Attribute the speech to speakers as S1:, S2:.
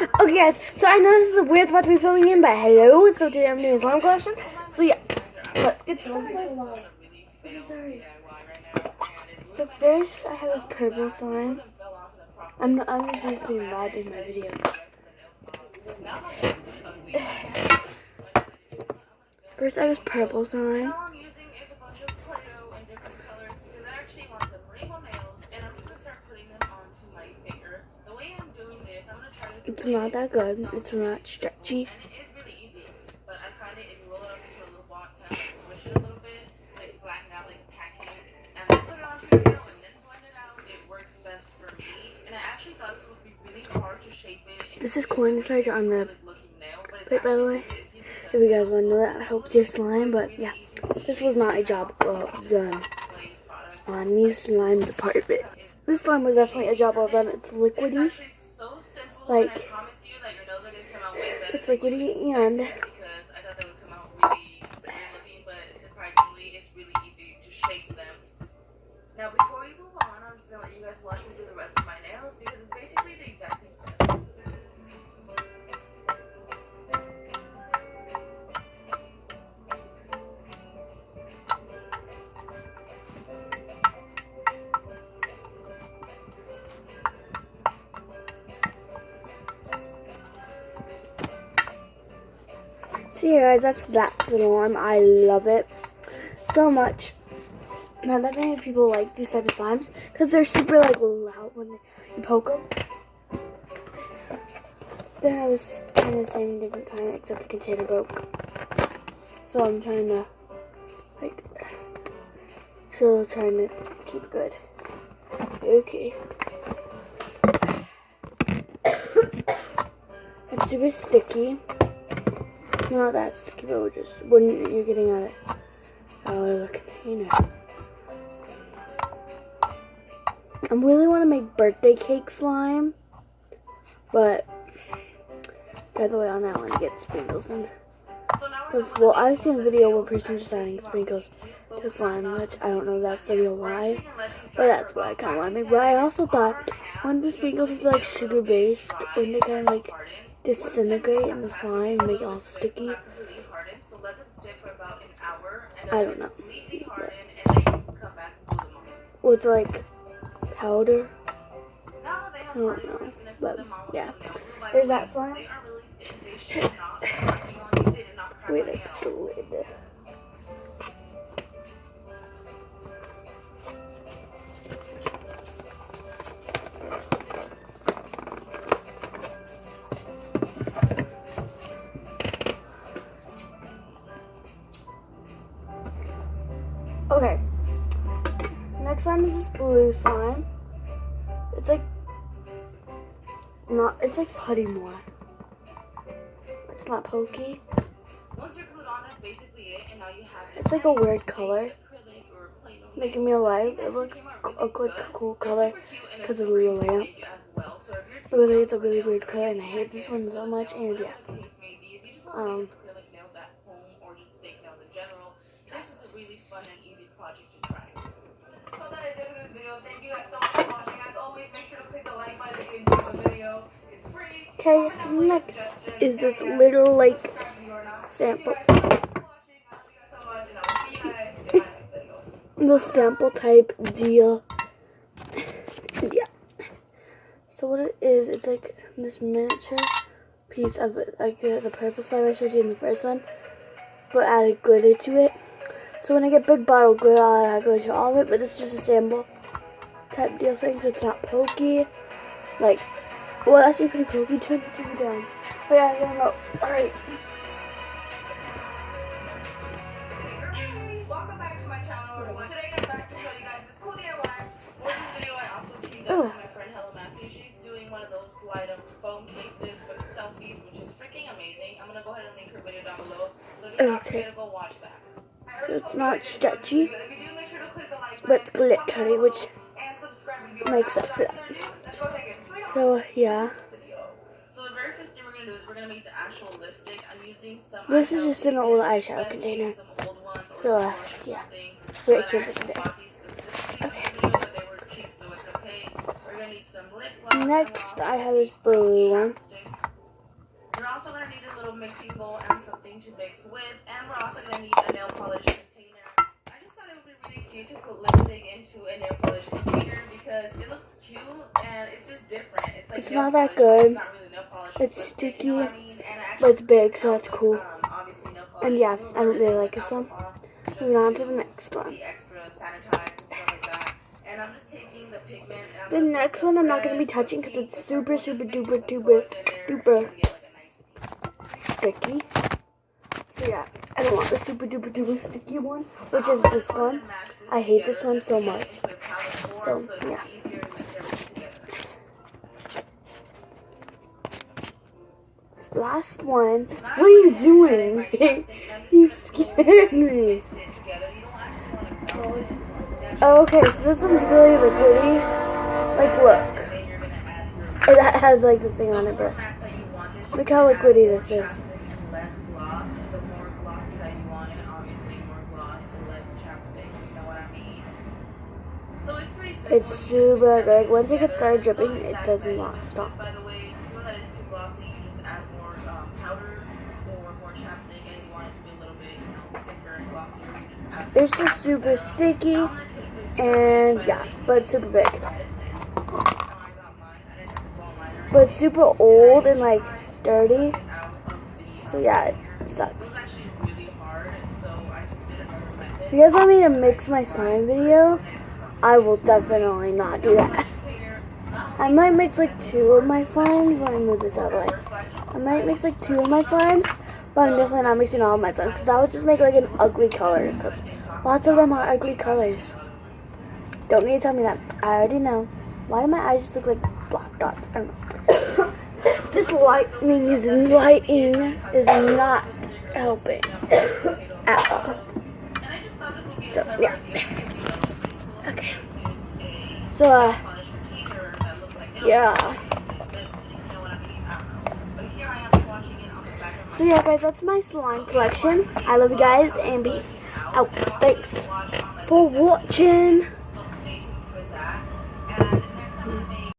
S1: Okay guys, so I know this is a weird spot to be filming in, but hello, so today I'm doing a slime collection. So yeah, let's get started. So first I have this purple slime. I'm just used to be loud in my videos. First I have this purple slime. It's not that good. It's not stretchy. This is cornstarch on the plate, by the way. If you guys want to know that helps your slime, but yeah, this was not a job well done on me slime department. This slime was definitely a job well done. It's liquidy. Like, it's liquidy and
S2: now before we move on, I'm just gonna let you guys watch me do the rest of my nails because it's basically the exact same step.
S1: so yeah guys, that's that slime. I love it so much. Not that many people like these type of slimes because they're super like loud when you poke them. Then I was kind of the same different kind, except the container broke. So I'm trying to like still trying to keep it good. Okay. It's super sticky. Not that sticky, but just when you're getting at it out of the container. I really want to make birthday cake slime, but by the way, on that one, get sprinkles in. Well, I've seen a video where a person just adding sprinkles to slime, which I don't know if that's the real why, but that's what I kind of want to make. But I also thought when the sprinkles would be like sugar based, when they kind of like disintegrate in the slime and make it all sticky. I don't know. With like powder. I don't know. But yeah. There's that slime. Wait, that's the lid. Okay. Next slime is this blue slime. It's like it's like putty more. It's not pokey.
S2: Once you're glued on, that's basically it, and now you have
S1: It's like a weird color. Making me alive. It looks a good, cool color because of the little lamp. But really, it's a really weird color, and I hate this one so much. And yeah, okay, next is this little like sample. The sample type deal. Yeah. So what it is, it's like this miniature piece of it, like the purple slime I showed you in the first one, but added glitter to it. So when I get big bottle glitter, I'll add glitter to all of it, but this is just a sample type deal thing, so it's not pokey. Like, well, actually pretty pokey. Turn the TV down. But yeah, I don't know. Sorry.
S2: welcome back to my channel, everyone. Today I'm back to show you guys this cool DIY. For this video, I also teamed up with my friend Hello Matthew. She's doing one of those slide-up phone cases for the selfies, which is freaking amazing. I'm gonna go ahead and link her video down below, so just don't forget to go watch that.
S1: So it's not stretchy, but it's glittery, which makes up for that. So yeah.
S2: So the very first thing we're gonna do is we're gonna make the actual lipstick. I'm using some.
S1: This is just an old eyeshadow container. So yeah, very cute today. Okay. Next, I have this blue one.
S2: mixing bowl and something to mix with. And we're also going to need a nail polish container. I just thought it would be really cute to put lipstick into a nail polish container because it looks cute and it's just different. It's like
S1: It's
S2: nail
S1: not that
S2: polish, but
S1: good.
S2: it's not really nail polish.
S1: It's
S2: lipstick,
S1: sticky,
S2: you know what I mean? And it
S1: but it's
S2: actually
S1: big, so
S2: helps
S1: that's cool.
S2: with, obviously nail polish.
S1: And yeah,
S2: We
S1: I don't
S2: were
S1: really
S2: working
S1: like
S2: with
S1: this one.
S2: alcohol just
S1: Moving on to the next one.
S2: be extra sanitized and stuff like that. And I'm just taking the pigment. And
S1: The next one I'm not going to be touching because it's super duper sticky. So yeah, I don't want the super duper sticky one, which is this one. I hate this one so much. So yeah. Last one. What are you doing? You scared me. Oh, okay, so this one's really liquidy. Like, look. It has like the thing on it, but look how liquidy this is. It's super good. Like, once it gets started dripping, it does not stop.
S2: By the way, if you know that it's too glossy, you just add more powder or more chapstick, and if you want it to be a little bit, thicker and glossier, you just add
S1: It's just super sticky, and yeah, but super big. But it's super old and like dirty, so yeah, it sucks. If you guys want me to mix my slime video, I will definitely not do that. I might mix like 2 of my slimes. Let me move this out of the way. I might mix like 2 of my slimes, but I'm definitely not mixing all of my slimes because that would just make like an ugly color. Because lots of them are ugly colors. Don't need to tell me that. I already know. Why do my eyes just look like black dots? I don't know. This lighting is not helping at all. So yeah. Okay. So yeah. So yeah, guys, that's my slime collection. I love you guys and peace out. Thanks for watching.